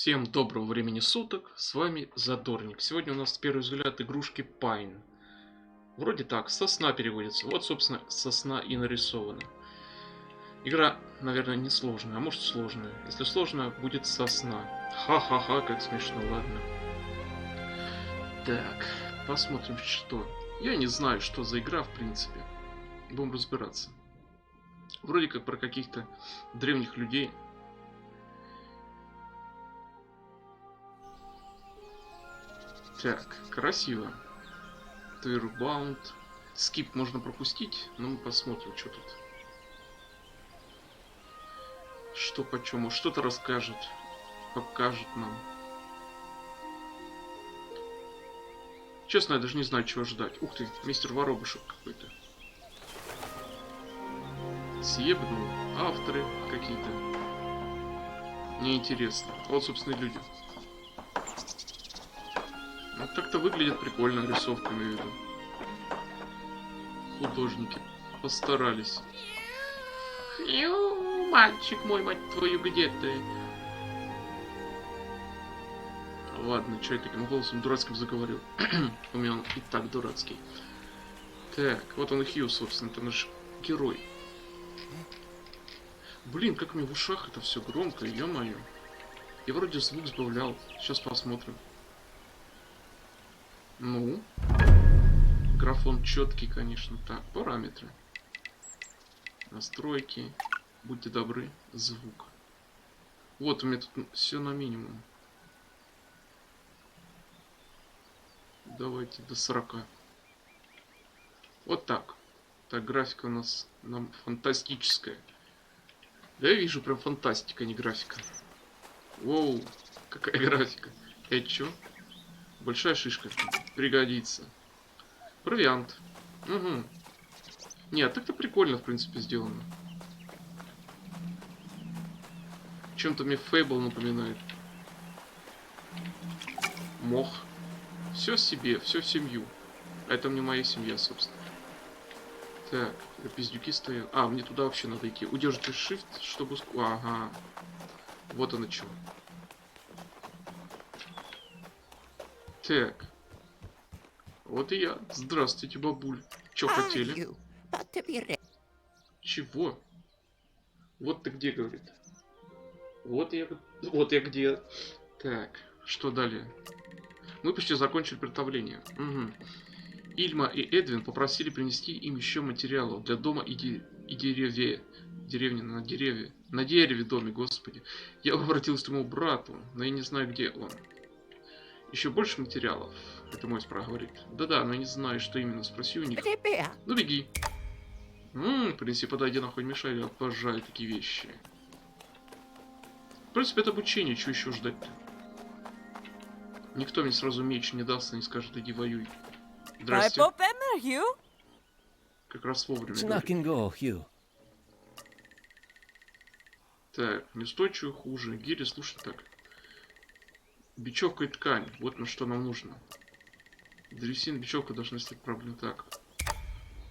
Всем доброго времени суток, с вами Задорник. Сегодня у нас первый взгляд игрушки Pine. Вроде так, сосна переводится. Вот, собственно, сосна и нарисована. Игра, наверное, не сложная, а может сложная. Если сложная, будет сосна. Ха-ха-ха, как смешно, ладно. Так, посмотрим, что. Я не знаю, что за игра, в принципе. Будем разбираться. Вроде как про каких-то древних людей. Так, красиво. Twirlbound. Скип можно пропустить, но мы посмотрим, что тут. Что почему, что-то расскажет, покажет нам. Честно, я даже не знаю, чего ждать. Ух ты, мистер Воробушек какой-то. Съебнул, авторы какие-то. Неинтересно. Вот, собственно, люди. Вот так-то выглядит прикольно, рисовка на виду. Художники постарались. Хью, мальчик мой, мать твою, где ты? Ладно, что я таким голосом дурацким заговорил? У меня он и так дурацкий. Так, вот он и Хью, собственно, это наш герой. Блин, как мне в ушах это все громко, ё-моё. Я вроде звук сбавлял. Сейчас посмотрим. Ну. Графон четкий, конечно. Так, параметры. Настройки. Будьте добры. Звук. Вот у меня тут все на минимум. Давайте до 40. Вот так. Так, графика у нас нам фантастическая. Да, я вижу, прям фантастика, а не графика. Воу, какая графика. Это чё? Большая шишка. Пригодится. Провиант. Угу. Нет, так-то прикольно, в принципе, сделано. Чем-то мне Фейбл напоминает. Мох. Все себе, все в семью. А это мне моя семья, собственно. Так, пиздюки стоят. А, мне туда вообще надо идти. Удержите Shift, чтобы... Ага. Вот оно чего. Так. Вот и я. Здравствуйте, бабуль. Чё хотели? Чего? Вот ты где, говорит. Вот я где. Так, что далее? Мы почти закончили приготовление. Угу. Ильма и Эдвин попросили принести им еще материалов для дома и деревья. Деревни на дереве. На дереве доме, господи. Я обратился к моему брату, но я не знаю, где он. Еще больше материалов. Это мой спрах говорит. Да-да, но я не знаю, что именно. Спроси у них. Ну, беги. Принеси, подойди, нахуй не мешай. Я обожаю такие вещи. В принципе, это обучение. Чего еще ждать-то? Никто мне сразу меч не даст, и не скажет, иди воюй. Здрасте. Как раз вовремя. Так, неустойчивый хуже. Гири, слушай так. Бечевка и ткань. Вот на что нам нужно. Древесина, бечевка должны стать проблемой. Так.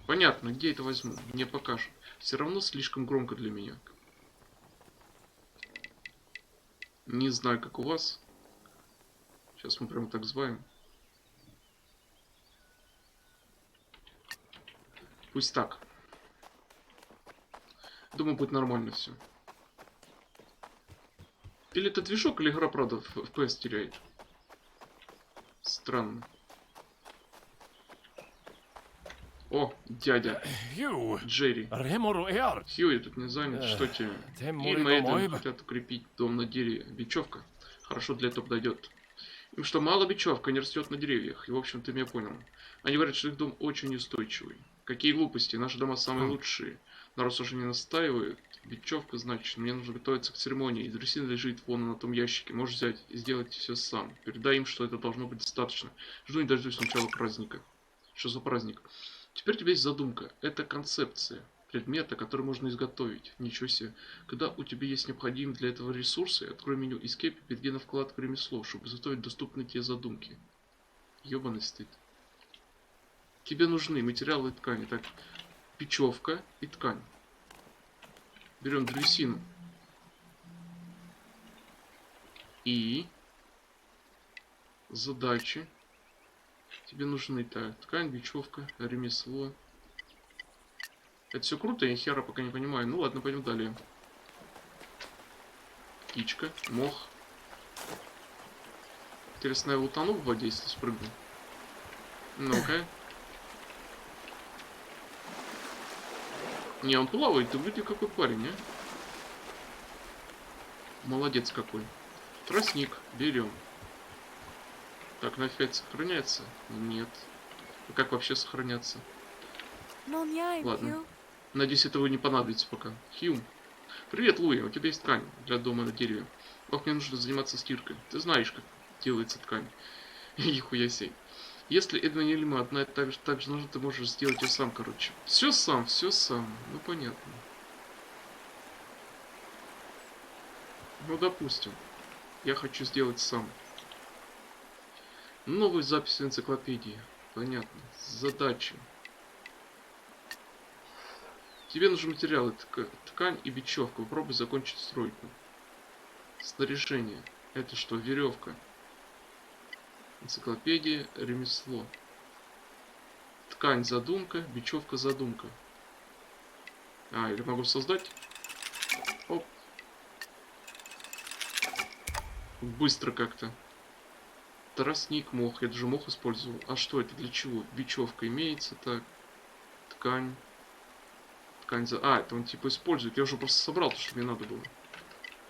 Понятно, где это возьму? Мне покажут. Все равно слишком громко для меня. Не знаю, как у вас. Сейчас мы прямо так зваем. Пусть так. Думаю, будет нормально все. Или это движок, или игра, правда, FPS теряет. Странно. О, дядя. Джерри. Хью, я тут не занят. Что тебе? Ильма и Эдвин хотят укрепить дом на дереве. Бечевка. Хорошо для этого подойдет. Им что, мало бечевка не растет на деревьях. И, в общем, ты меня понял. Они говорят, что их дом очень устойчивый. Какие глупости, наши дома самые лучшие. Но раз уже не настаивают, бечевка, значит, мне нужно готовиться к церемонии. И древесина лежит вон на том ящике. Можешь взять и сделать все сам. Передай им, что это должно быть достаточно. Жду не дождусь начала праздника. Что за праздник? Теперь у тебя есть задумка. Это концепция предмета, который можно изготовить. Ничего себе. Когда у тебя есть необходимые для этого ресурсы, открой меню Escape и перейди на вкладку ремесло, чтобы изготовить доступные тебе задумки. Ёбаный стыд. Тебе нужны материалы и ткани. Так, бечевка и ткань. Берем древесину. И задачи тебе нужны. Так, ткань, бечевка, ремесло. Это все круто, я хера пока не понимаю. Ну ладно, пойдем далее. Птичка, мох. Интересно, я утону в воде, если спрыгну. Ну-ка. Не, он плавает, ты вроде какой парень, а? Молодец какой. Тростник, берем. Так, на 5 сохраняется? Нет. А как вообще сохраняться? Ладно. Надеюсь, этого не понадобится пока. Хьюм. Привет, Луи, у тебя есть ткань для дома на дереве. Ох, мне нужно заниматься стиркой. Ты знаешь, как делается ткань. Нихуя себе. Если это не лима одна и так же нужно, ты можешь сделать ее сам, короче. Все сам, все сам. Ну, понятно. Ну, допустим. Я хочу сделать сам. Новую запись в энциклопедии. Понятно. Задача. Тебе нужны материалы, ткань и бечевка. Попробуй закончить стройку. Снаряжение. Это что? Веревка. Энциклопедия, ремесло. Ткань, задумка, бечевка, задумка. А, я могу создать? Оп. Быстро как-то. Тростник, мох. Я даже мох использовал. А что это? Для чего? Бечевка имеется. Так. Ткань. Ткань за... А, это он типа использует. Я уже просто собрал то, что мне надо было.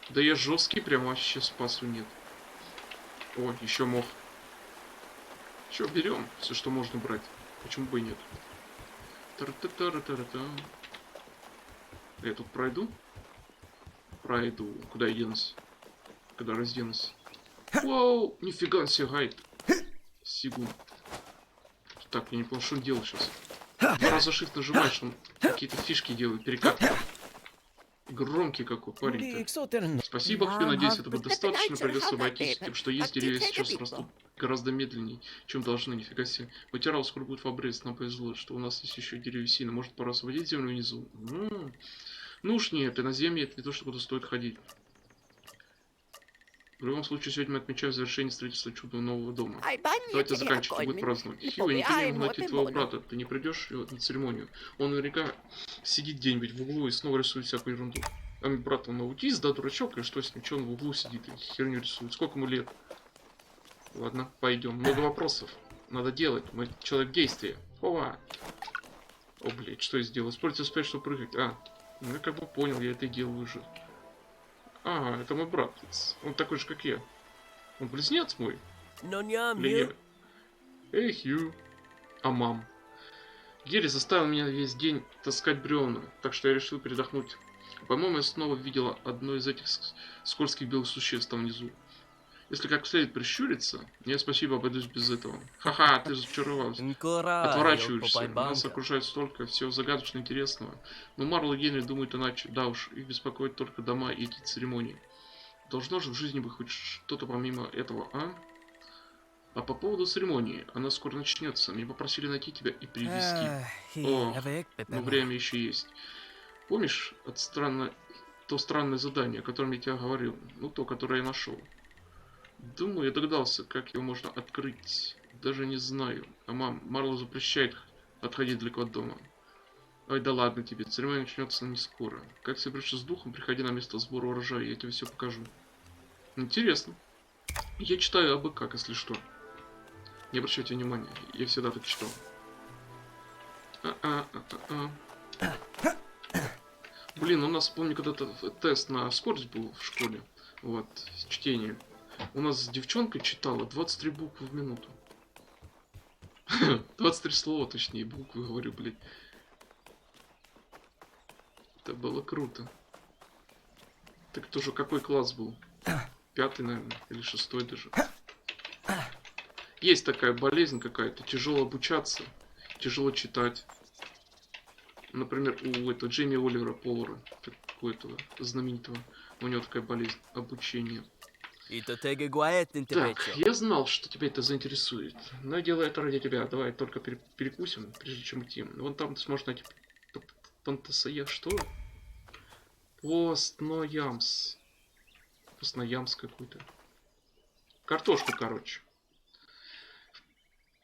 Да я жесткий, прям вообще спасу нет. О, еще мох. Че, берем все, что можно брать. Почему бы и нет? Тара-та-тара-тара-та. Я тут пройду? Пройду. Куда я денусь? Когда разденусь? Вау, нифига себе, гайд. Сигун. Так, я не понял, что он делал сейчас. Два раза shift нажимаешь, он какие-то фишки делает, перекатки. Громкий какой парень-то. Спасибо, Хью, надеюсь, этого достаточно. Придется обойтись тем, что есть. Деревья сейчас растут гораздо медленнее, чем должны, нифига себе. Материал скоро будет в обрез, нам повезло, что у нас есть еще деревесина. Может, пора освободить землю внизу? Ну уж нет, иноземье это не то, что куда стоит ходить. В любом случае, сегодня мы отмечаем завершение строительства чудного нового дома. Давайте заканчивать, и будет праздновать. Хью, я никак не могу найти твоего брата. Ты не придешь на церемонию? Он наверняка сидит где-нибудь в углу и снова рисует всякую ерунду. А мой брат, он аутист, да, дурачок, и что с ним? Че он в углу сидит и херню рисует? Сколько ему лет? Ладно, пойдем. Много вопросов. Надо делать. Мы человек действия. Ова! О, блядь, что я сделал? Используйте успеть, чтобы прыгать. А, ну я как бы понял, я это и делаю уже. Ага, это мой брат. Он такой же, как я. Он близнец мой. Или я? Эй, Хью. А мам. Герри заставил меня весь день таскать бревна, так что я решил передохнуть. По-моему, я снова видела одно из этих скользких белых существ там внизу. Если как следует прищуриться, нет, спасибо, обойдусь без этого. Ха-ха, ты разочаровался. Отворачиваешься. Нас окружает столько всего загадочного и интересного. Но Марл и Генри думают иначе. Да уж, их беспокоят только дома и эти церемонии. Должно же в жизни быть хоть что-то помимо этого, а? А по поводу церемонии, она скоро начнется. Меня попросили найти тебя и привезти. Ох, но время еще есть. Помнишь то странное задание, о котором я тебе говорил? Ну, то, которое я нашел. Думаю, я догадался, как его можно открыть. Даже не знаю. А Марло запрещает отходить далеко от дома. Ой, да ладно тебе, церемония начнется не скоро. Как соберешься с духом, приходи на место сбора урожая, я тебе все покажу. Интересно. Я читаю абы как, если что. Не обращайте внимания, я всегда так читал. Блин, у нас, помню, когда-то тест на скорость был в школе. Вот, чтение. У нас девчонка читала 23 буквы в минуту. 23 слова, точнее, буквы, говорю, блядь. Это было круто. Так тоже какой класс был? 5-й, наверное, или 6-й даже. Есть такая болезнь какая-то, тяжело обучаться, тяжело читать. Например, у этого Джейми Оливера Поллера, какого-то знаменитого, у него такая болезнь, обучение. Так, я знал, что тебя это заинтересует. Но я делаю это ради тебя. Давай только перекусим, прежде чем идти. Вон там ты сможешь найти Пантасая. Что? Постноямс. Постноямс какой-то. Картошку, короче.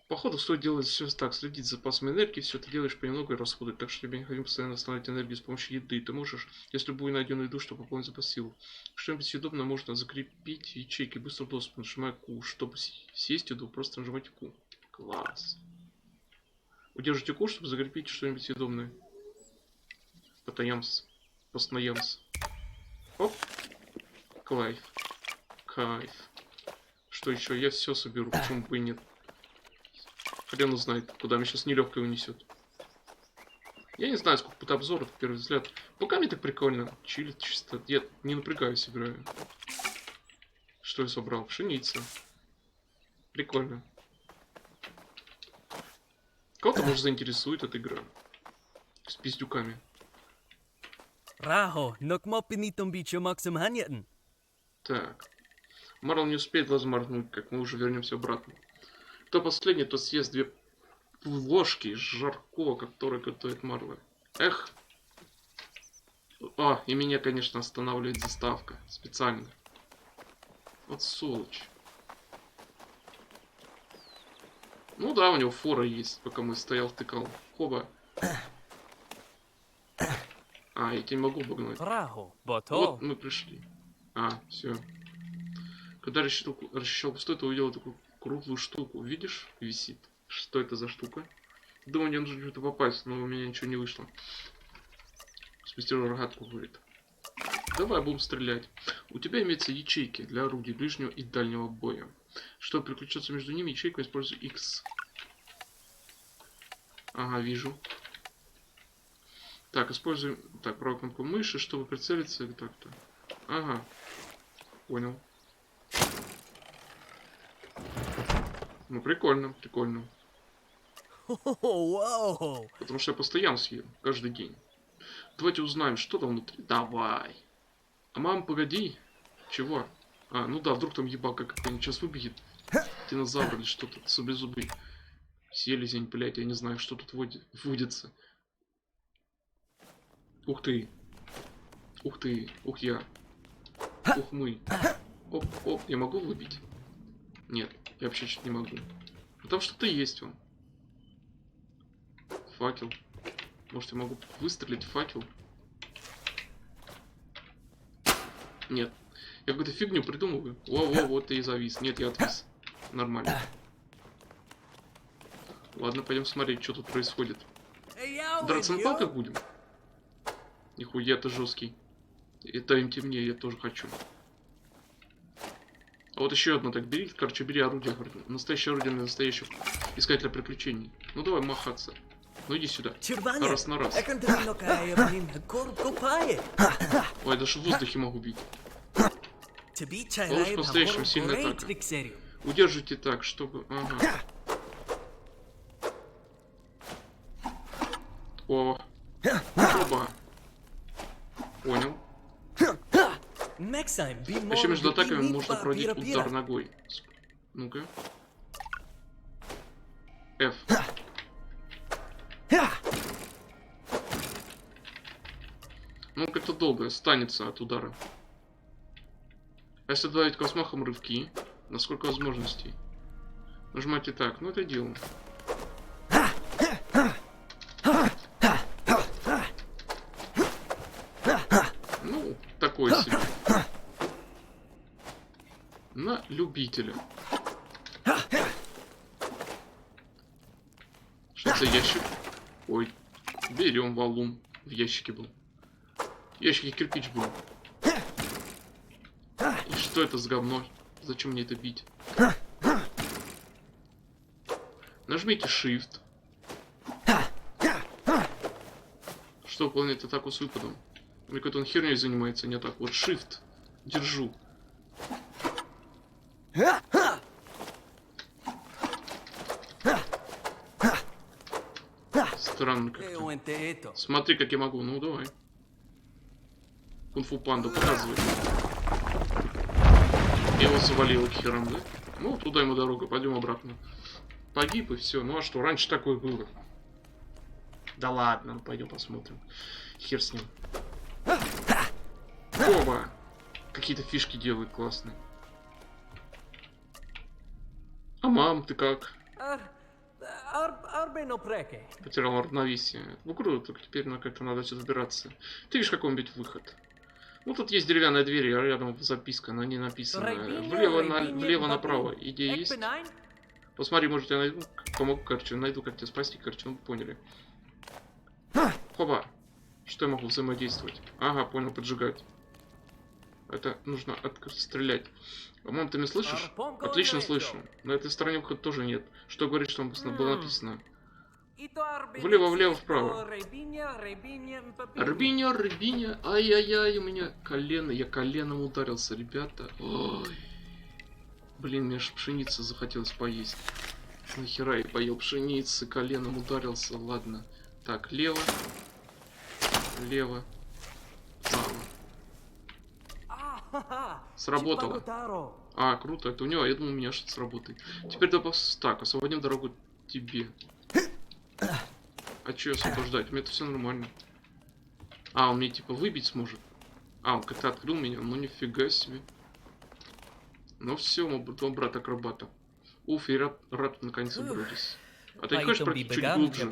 Походу, стоит делать все так, следить за запасом энергии, все это делаешь понемногу и расходовать, так что тебе необходимо постоянно восстанавливать энергию с помощью еды. Ты можешь, если любую найденную еду, чтобы пополнить запас сил. Что-нибудь съедобное можно закрепить ячейки быстро доступ, нажимая Q. Чтобы съесть еду, просто нажимать Q. Класс. Удержите Q, чтобы закрепить что-нибудь съедобное. Потаямс. Постоямс. Оп. Кайф. Кайф. Что еще? Я все соберу, почему бы и нет. Хрен узнает, куда меня сейчас нелегкое унесет. Я не знаю, сколько будет обзоров, на первый взгляд. Пока мне так прикольно. Чилит чисто. Я не напрягаюсь, играю. Что я собрал? Пшеница. Прикольно. Кого-то, может, заинтересует эта игра. С пиздюками. Так. Марл не успеет глаз моргнуть, как мы уже вернемся обратно. Кто последний, тот съест 2 ложки жаркого, который готовит Марла. Эх. А, и меня, конечно, останавливает заставка. Специально. Вот сволочь. Ну да, у него фора есть, пока мы стоял, втыкал. Хоба. А, я тебя не могу обогнать. Вот мы пришли. А, все. Когда расчищал пустой, то увидел такую круглую штуку. Видишь? Висит. Что это за штука? Думаю, мне нужно что-то попасть, но у меня ничего не вышло. Спустил рогатку, говорит. Давай будем стрелять. У тебя имеются ячейки для орудий ближнего и дальнего боя. Чтобы переключаться между ними, ячейку используй X. Ага, вижу. Так, используем... Так, правую кнопку мыши, чтобы прицелиться. Так-то. Ага. Понял. Ну, прикольно, прикольно. Потому что я постоянно съем, каждый день. Давайте узнаем, что там внутри. Давай. А мам, погоди. Чего? А, ну да, вдруг там ебака какой-нибудь сейчас выбегет. Динозавр или что-то, саблезубый. Селезень, блядь, я не знаю, что тут водится. Ух ты. Ух ты. Ух я. Ух мы. Оп, оп, я могу выбить? Нет, я вообще чуть не могу. Ну, там что-то есть он. Факел. Может, я могу выстрелить в факел? Нет. Я какую-то фигню придумываю. Во-во, вот ты и завис. Нет, я отвис. Нормально. Ладно, пойдем смотреть, что тут происходит. Драться на палках будем? Нихуя, ты жесткий. Это им темнее, я тоже хочу. А вот еще одно, так, бери, короче, бери орудие. Настоящее орудие для настоящих искателя приключений. Ну давай махаться. Ну иди сюда. Раз на раз. Ой, даже в воздухе могу бить. Лучше по-настоящему сильная атака. Удержите так, чтобы... Ага. О. Оба. Понял. Еще между атаками можно проводить удар ногой. Ну-ка. F. Ну, как-то долго останется от удара. А если добавить к взмахам рывки, насколько возможностей? Нажимайте так, ну это дело. Ну, такой себе. На любителя. Что за ящик? Ой, берем валун. В ящике был. В ящике кирпич был. И что это за говно? Зачем мне это бить? Нажмите Shift. Что выполняет атаку с выпадом? Или какой-то он херней занимается, не так. Вот Shift. Держу. Странно как-то. Смотри, как я могу. Ну, давай. Кунг-фу панда показывает. Я его завалил к херам, да? Ну, туда ему дорога. Пойдем обратно. Погиб и все. Ну, а что? Раньше такое было. Да ладно, ну, пойдем посмотрим. Хер с ним. Оба! Какие-то фишки делают классные. мам, ты как? Потерял равновесие. Ну круто, только теперь как-то надо сюда добираться. Ты видишь какой-нибудь выход? Ну тут есть деревянная дверь, а рядом записка, на ней написано влево направо. Идея есть? Посмотри, может я найду, помогу, короче, найду, как тебя спасти, короче, ну поняли. Хоба. Что я могу взаимодействовать? Ага, понял, поджигать. Это нужно стрелять. По-моему, ты меня слышишь? Отлично слышу. На этой стороне выхода тоже нет. Что говорит, что было написано? Влево, вправо. Рыбиня. Ай-яй-яй, у меня колено. Я коленом ударился, ребята. Ой. Блин, мне аж пшеницы захотелось поесть. Нахера я поел пшеницы, коленом ударился. Ладно. Так, лево. Право. Сработало. А, круто, это у него, я думал, у меня что-то сработает. Теперь давай так, освободим дорогу тебе. А че освобождать? У меня это все нормально. А, он мне типа выбить сможет. А, он как-то открыл меня, ну нифига себе. Ну все, мой брат акробата. Уф, и рад наконец убрались. А ты хочешь пройти чуть глубже?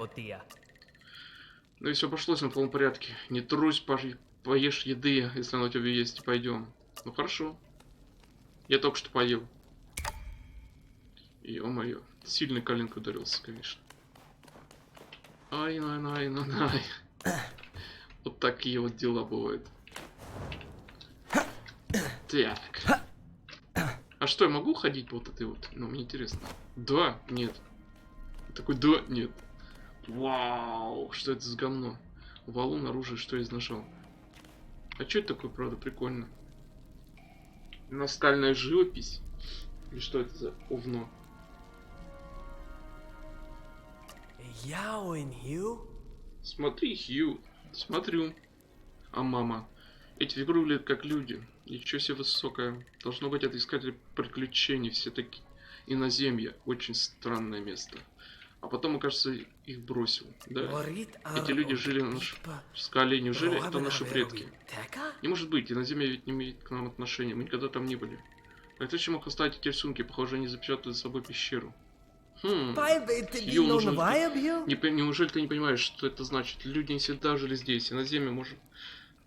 Ну и все обошлось на полном порядке. Не трусь, поешь еды, если она у тебя есть, и пойдем. Ну хорошо. Я только что поел. Ё-моё, сильно коленкой ударился, конечно. Ай. Вот такие вот дела бывают. Так. А что, я могу ходить по вот этой вот? Ну, мне интересно. Да, нет. Такой, да, нет. Вау, что это за говно? Валун, оружие, что я изнашал. А что это такое, правда, прикольно? Наскальная живопись? Или что это за овно? Смотри, Хью. Смотрю. А мама. Эти фигуры выглядят как люди. Ничего себе высокое. Должно быть, это искатели приключений. Все такие иноземья. Очень странное место. А потом, мне кажется, их бросил. Да? Эти люди жили на скале. Неужели это наши предки? Не может быть, иноземья ведь не имеет к нам отношения. Мы никогда там не были. А кто еще мог оставить эти рисунки? Похоже, они запечатали за собой пещеру. Хью, неужели ты не понимаешь, что это значит? Люди не всегда жили здесь. Иноземья может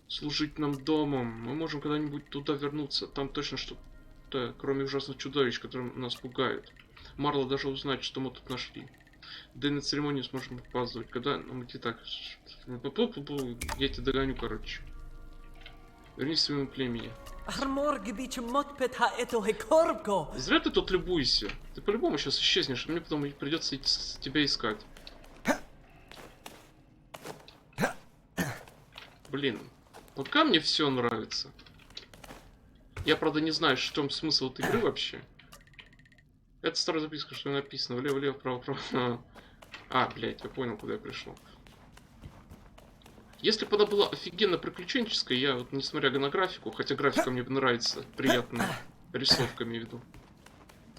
служить нам домом. Мы можем когда-нибудь туда вернуться. Там точно что-то, кроме ужасных чудовищ, которые нас пугают. Марла даже узнать, что мы тут нашли. Да и на церемонию сможем опаздывать. Когда нам идти так... Я тебя догоню, короче. Вернись к своему племени. Зря ты тут любуйся. Ты по-любому сейчас исчезнешь, и мне потом придется тебя искать. Блин. Пока мне все нравится. Я, правда, не знаю, в чем смысл этой игры вообще. Это старая записка, что написано. Влево, вправо. А, блядь, я понял, куда я пришел. Если бы она была офигенно приключенческая, я вот, несмотря на графику, хотя графика мне нравится, приятная, рисовка имею в виду,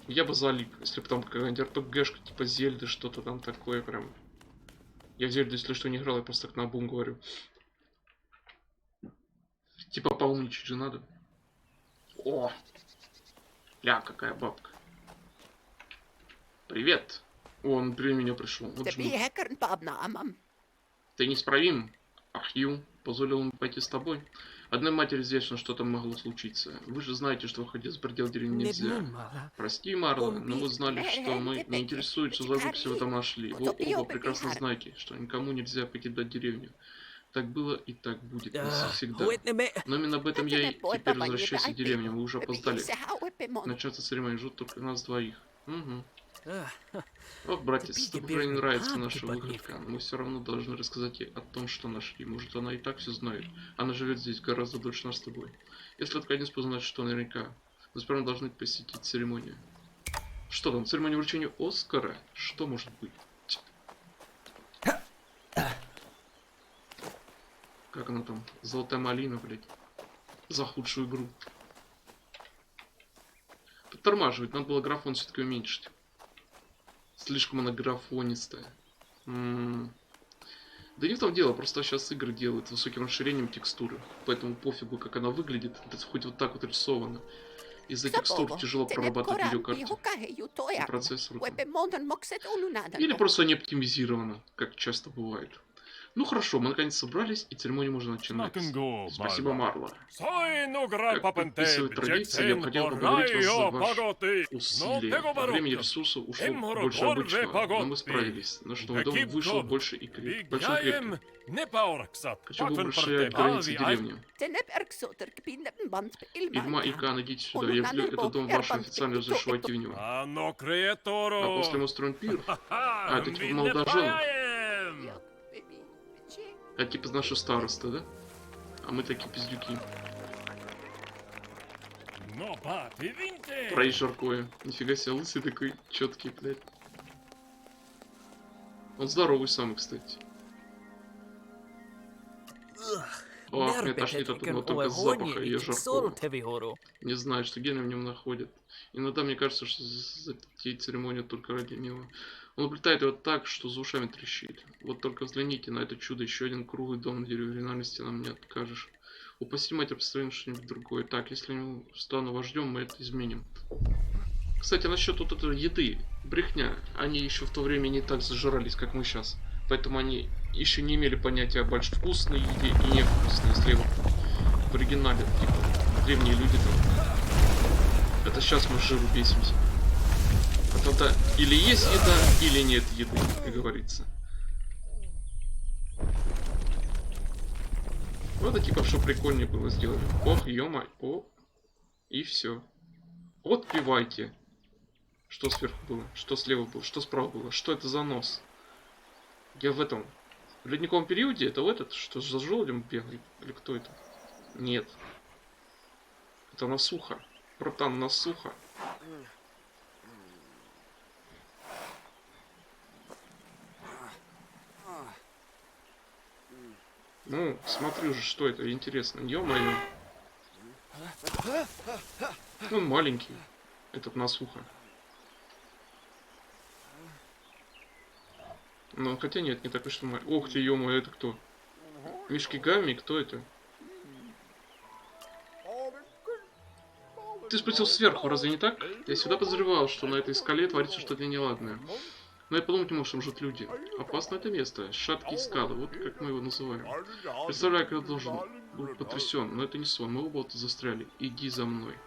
я бы залип, если бы там какая-нибудь РПГшка, типа Зельды, что-то там такое прям. Я в Зельду, если что, не играл, я просто так наобум говорю. Типа поумничать же надо. О! Ля, какая бабка. Привет. Он при меня пришел. Вот ты неисправим. Ах, Ю, позволил ему пойти с тобой. Одной матери известно, что там могло случиться. Вы же знаете, что выходить с пределов деревни нельзя. Прости, Марла, но мы знали, что мы не интересует, что за жук всего там нашли. Вы оба прекрасно знаете, что никому нельзя покидать деревню. Так было и так будет всегда. Но именно об этом я и теперь возвращаюсь в деревню. Мы уже опоздали. Начаться церемонии ждут только нас двоих. Угу. Ох, братец, тебе уже не нравится наша выходка. Мы все равно должны рассказать ей о том, что нашли. Может, она и так все знает. Она живет здесь гораздо дольше нас с тобой. Если наконец познать, что наверняка. Мы сперва должны посетить церемонию. Что там, церемония вручения Оскара? Что может быть? Как она там? Золотая малина, блядь. За худшую игру. Подтормаживать. Надо было графон все-таки уменьшить. Слишком она графонистая. Да не в том дело, просто сейчас игры делают высоким расширением текстуры. Поэтому пофигу, как она выглядит. Это хоть вот так вот рисовано. Из-за текстур тяжело прорабатывать видеокарту. Процессор. Или просто не оптимизировано, как часто бывает. Ну хорошо, мы наконец собрались, и церемонию можно начинать. Спасибо, Марла. Как предписывает традиция, необходимо поблагодарить вас за ваши усилия. Время и ресурсов ушло больше обычного, но мы справились. Наш новый дом вышел больше и большим крепким. Хочу бы расширять границы деревни. Ильма и Кан, идите сюда, я введу этот дом в ваше официальное разрешу войти в него. А после мы устроим пир. А, это типа молодожены. А типа наши старосты, да? А мы такие пиздюки. Проезд жаркое. Нифига себе, лысый такой четкий, блядь. Он здоровый самый, кстати. Ох, мне тошнит от одного только запаха ее жаркого. Не знаю, что гены в нем находят. Иногда мне кажется, что затеять церемонию только ради него. Он облетает его так, что за ушами трещит. Вот только взгляните на это чудо. Еще один круглый дом на дереве. Оригинальности нам не откажешь. Упаси мать, представим что-нибудь другое. Так, если я стану вождем, мы это изменим. Кстати, насчет вот этой еды. Брехня. Они еще в то время не так зажирались, как мы сейчас. Поэтому они еще не имели понятия о больше вкусной еде и невкусной. Если в оригинале, типа, древние люди там. Это сейчас мы с жиру бесимся. А тогда или есть еда, или нет еды, как говорится. Ну это типа, что прикольнее было сделали. Ох, ё-моё, о. И все. Вот пивайте. Что сверху было, что слева было, что справа было, что это за нос? Я в этом... В ледниковом периоде это этот, что за желудем бегает? Или кто это? Нет. Это насуха. Братан, насуха. Ну, смотри уже, что это, интересно. Ё-моё. Он маленький, этот насуха. Ну, хотя нет, не такой, что маленький. Ох ты, ё-моё, это кто? Мишкигами, кто это? Ты спустился сверху, разве не так? Я всегда подозревал, что на этой скале творится что-то неладное. Но я подумать не мог, что там живут люди. Опасно это место. Шаткие скалы, вот как мы его называем. Представляю, как я должен быть потрясен, но это не сон. Мы оба тут застряли. Иди за мной.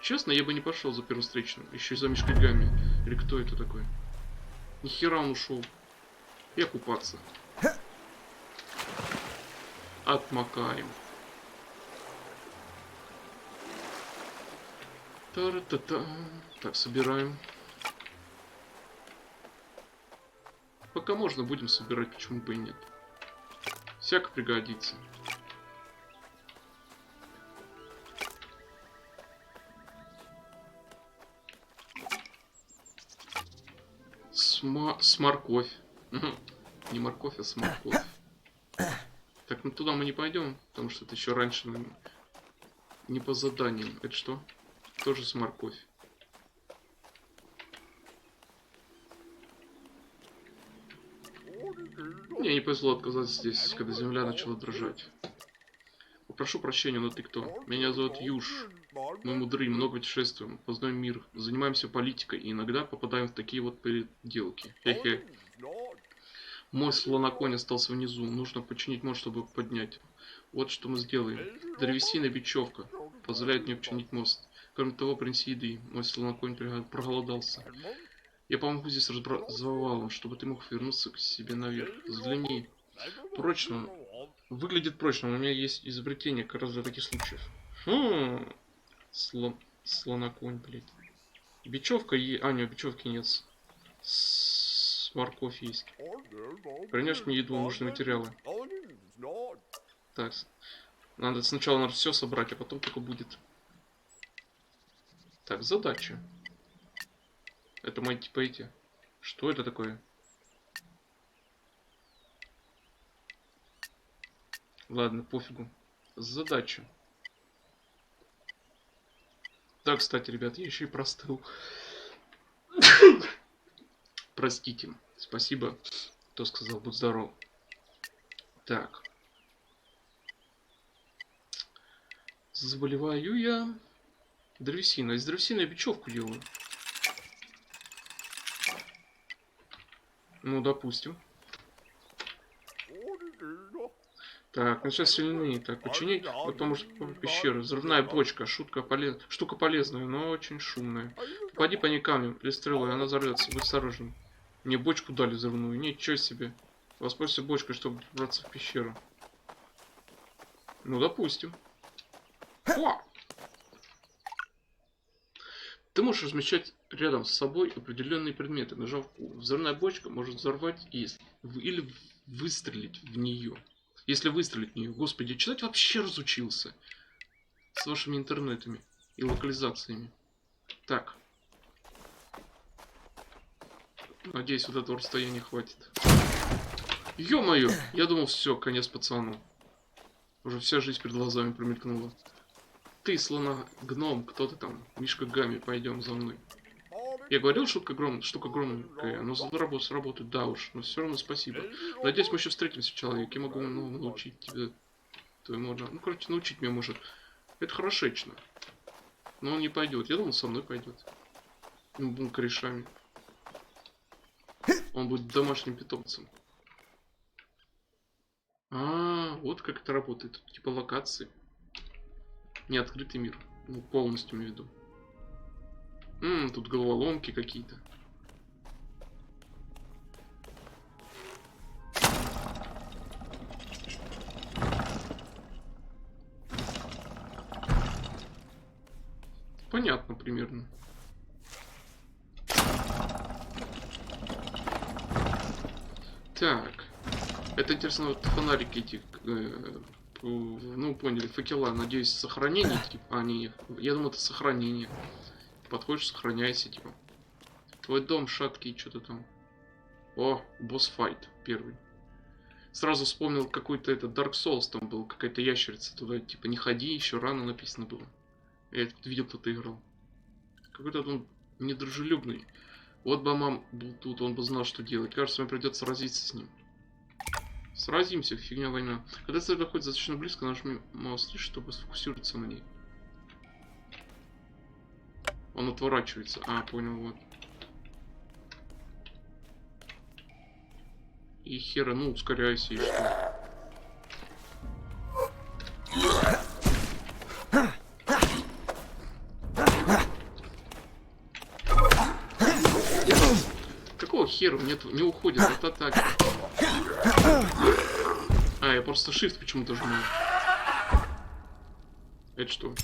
Честно, я бы не пошел за первостречным. Еще и за Мишкигами. Или кто это такой? Нихера он ушел. Я купаться. Отмокаем. Та-ра-та-та. Так, собираем. Пока можно, будем собирать, почему бы и нет. Всяко пригодится. Сморковь. Не морковь, а сморковь. Так, ну туда мы не пойдем, потому что это еще раньше не по заданиям. Это что? Тоже сморковь. Мне не повезло отказаться здесь, когда земля начала дрожать. Прошу прощения, но ты кто? Меня зовут Юж. Мы мудры, много путешествуем, познаем мир, занимаемся политикой и иногда попадаем в такие вот переделки. Хе-хе. Мой слоноконь остался внизу. Нужно починить мост, чтобы поднять. Вот что мы сделаем. Древесина и бечевка позволяют мне починить мост. Кроме того, принеси еды. Мой слоноконь проголодался. Я помогу здесь завалом, чтобы ты мог вернуться к себе наверх. Взгляни. Прочно. Выглядит прочно. У меня есть изобретение как раз для таких случаев. Слоноконь, блядь. Бечевка есть. А, нет, бечевки нет. Морковь есть. Принес мне еду, нужные материалы. Так. Надо сначала все собрать, а потом только будет. Так, задача. Это мои типа эти. Что это такое? Ладно, пофигу. Задача. Да, кстати, ребят, я еще и простыл. Простите. Спасибо, кто сказал, будь здоров. Так. Заболеваю я. Древесина. Из древесины я бечевку делаю. Ну, допустим. Так, ну сейчас сильнее. Так, починить. Вот поможет пещера. Взрывная бочка. Штука полезная, но очень шумная. Попади по ней камнем, пристрелы, она взорвется. Будь осторожен. Мне бочку дали взрывную. Ничего себе. Воспользуйся бочкой, чтобы выбраться в пещеру. Ну, допустим. О! Ты можешь размещать рядом с собой определенные предметы, нажав Q. Взрывная бочка может взорвать или выстрелить в нее. Если выстрелить в нее. Господи, читать вообще разучился. С вашими интернетами и локализациями. Так. Надеюсь, вот этого расстояния хватит. Ё-моё! Я думал, все, конец пацану. Уже вся жизнь перед глазами промелькнула. Ты, слона, гном, кто ты там? Мишка Гамми, пойдем за мной. Я говорил, штука громкая, но сработает, да уж, но все равно спасибо. Надеюсь, мы еще встретимся, человек, я могу научить тебя. Ну, короче, научить меня может. Это хорошечно. Но он не пойдет. Я думал, со мной пойдет. Мы будем корешами. Он будет домашним питомцем. Вот как это работает. Типа локации. Не открытый мир. Ну, полностью имею в виду. Тут головоломки какие-то. Понятно примерно. Так. Это интересно, вот фонарики эти, ну поняли, факела, надеюсь, сохранение, типа, я думаю, это сохранение. Подходишь, сохраняйся, типа. Твой дом шаткий, что-то там. О, босс-файт первый. Сразу вспомнил какой-то Dark Souls, там был какая-то ящерица, туда типа не ходи, еще рано написано было. Я видел, кто-то играл. Какой-то он недружелюбный. Вот бы мам был тут, он бы знал, что делать. Кажется, мне придется сразиться с ним. Сразимся, фигня война. Когда цель доходит достаточно близко, нажми маус, чтобы сфокусироваться на ней. Он отворачивается. Понял, вот. И хера, ну, ускоряйся и что. Какого хера? Нет, не уходит от атаки. Я просто shift почему-то жму. Это что?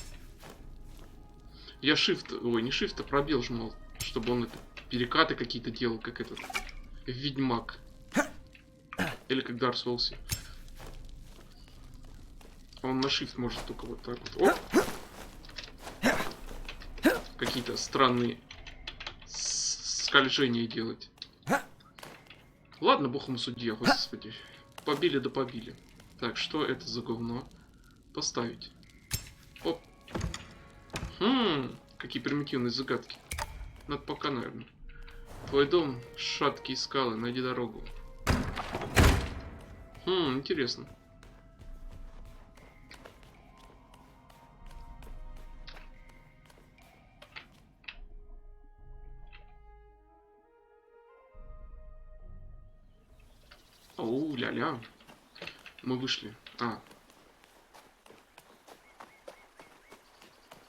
Я shift, ой, не shift, а пробел жмал, чтобы он перекаты какие-то делал, как этот Ведьмак. Или как Dark Souls. Он на shift может только вот так вот. Оп! Какие-то странные скольжения делать. Ладно, бог ему судья, господи. Побили да побили. Так, что это за говно? Поставить. Оп. Какие примитивные загадки. Надо пока, наверное. Твой дом, шаткие скалы, найди дорогу. Интересно. Оу, ля-ля. Мы вышли.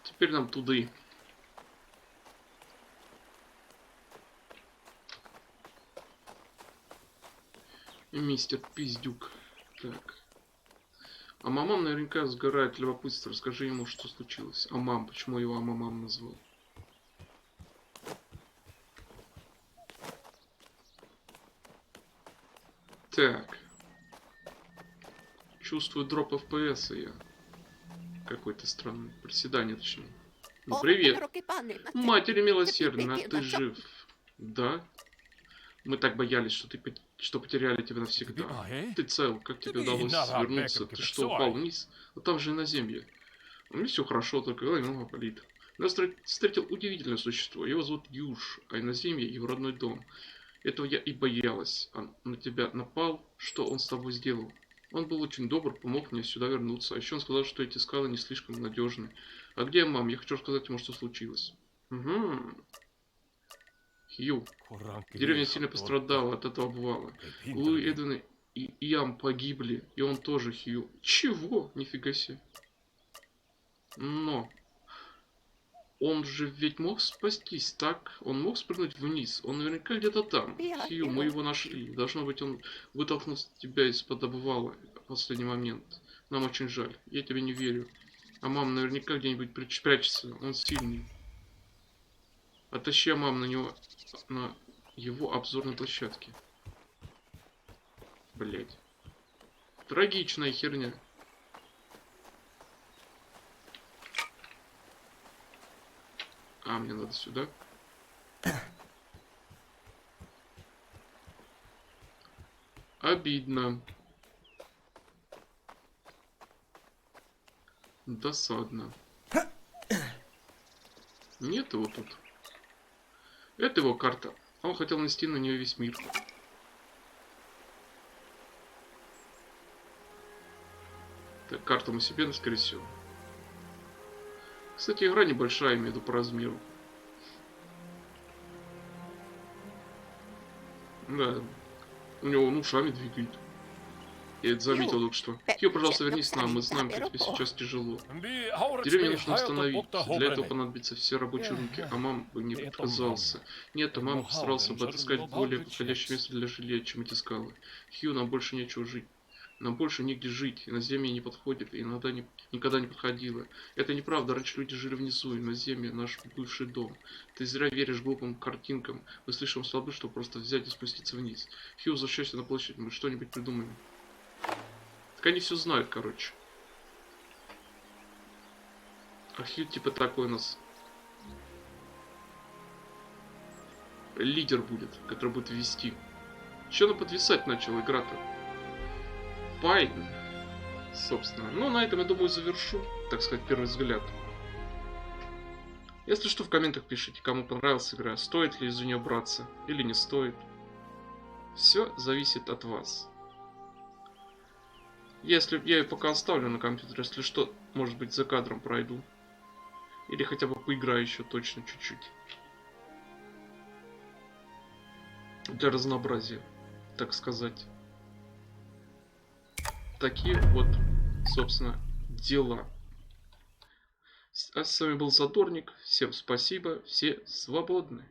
Теперь нам туды. Мистер Пиздюк. Так. Мамам наверняка сгорает любопытство. Расскажи ему, что случилось. Мам, почему его мамам назвал? Так. Чувствую дроп FPS я. Какой-то странный. Приседание, точнее. Ну, привет. Матери милосердная, ты жив. Да? Мы так боялись, что потеряли тебя навсегда. Ты цел, как тебе удалось вернуться? Ты что, упал вниз? Но там же иноземье. У меня все хорошо, только голова немного болит. Я встретил удивительное существо. Его зовут Юж, а иноземье его родной дом. Этого я и боялась. Он на тебя напал. Что он с тобой сделал? Он был очень добр, помог мне сюда вернуться. А еще он сказал, что эти скалы не слишком надежны. А где мам? Я хочу рассказать ему, что случилось. Угу. Хью. Деревня сильно пострадала от этого обвала. Лу и Эдвин и Иам погибли. И он тоже, Хью. Чего? Нифига себе. Но... Он же ведь мог спастись, так? Он мог спрыгнуть вниз. Он наверняка где-то там. Хью, мы его нашли. Должно быть, он вытолкнул тебя из-под обвала в последний момент. Нам очень жаль. Я тебе не верю. А мама наверняка где-нибудь прячется. Он сильный. Оттащи маму на него... на его обзорной площадке. Блять. Трагичная херня. А, мне надо сюда. Обидно. Досадно. Нет его тут. Это его карта. Он хотел нести на нее весь мир. Так, карту мы себе, скорее всего. Кстати, игра небольшая, имею в виду по размеру. Да. У него он ушами двигает. Я это заметил только что. Хью, пожалуйста, вернись к нам. Мы знаем, как тебе сейчас тяжело. Деревню нужно восстановить. Для этого понадобятся все рабочие руки. А мам бы не отказался. Нет, а мама постарался бы отыскать более подходящее место для жилья, чем эти скалы. Хью, нам больше нечего жить. Нам больше негде жить, и на земле не подходит, и иногда никогда не подходило. Это неправда, раньше люди жили внизу, и на земле наш бывший дом. Ты зря веришь глупым картинкам, вы слишком слабы, чтобы просто взять и спуститься вниз. Хью, возвращайся на площадь, мы что-нибудь придумаем. Так они все знают, короче. А Хью типа такой у нас лидер будет, который будет вести. Че она подвисать начала игра-то? Пайн, собственно. Ну, на этом, я думаю, завершу, так сказать, первый взгляд. Если что, в комментах пишите, кому понравилась игра, стоит ли за нее браться или не стоит. Все зависит от вас. Если я ее пока оставлю на компьютере, если что, может быть, за кадром пройду. Или хотя бы поиграю еще точно чуть-чуть. Для разнообразия, так сказать. Такие вот, собственно, дела. А с вами был Задорник. Всем спасибо. Все свободны.